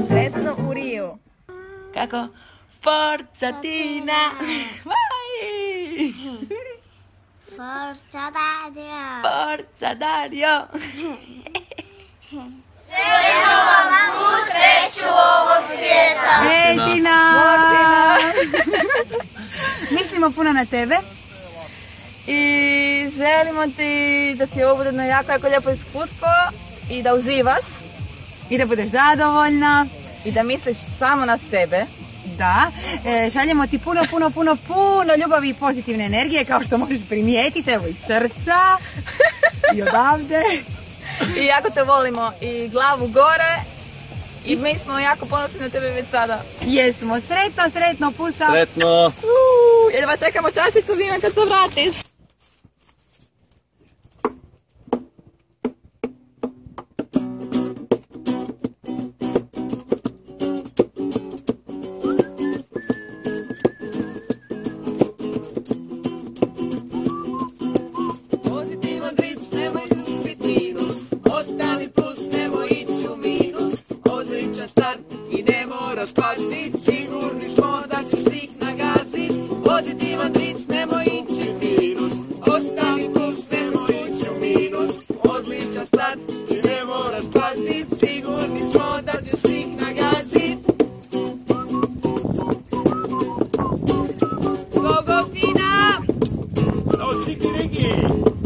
Sretno u Riju. Kako? Forza Tina! Vai! Forza Dario! Forza Dario! Želimo vam svu sreću ovog svijeta! Hej Tina! Mislimo puno na tebe. I želimo ti da ti ovo bude jedno jako lijepo iskustvo i da uživaš. I da budeš zadovoljna. I da misliš samo na sebe. Da, šaljemo ti puno ljubavi i pozitivne energije, kao što možeš primijetiti, evo iz srca i odavde. I jako te volimo i glavu gore. I mi smo jako ponosni na tebe već sada. Jesmo, sretno, pusa. Sretno! Jedva čekamo čašicu vina kad se vratiš. Pozitivan dric, nemoj izgubit minus. Ostani plus, nemoj ići u minus. Odličan start i ne moraš pazit. Sigurni smo da ćeš svih nagazit. Pozitivan dric, nemoj ići minus. Ostani plus, nemoj ići u minus. Odličan start i ne moraš pazit. Sigurni smo da ćeš svih nagazit. Go, go, Tina! Evo, Siki Riki!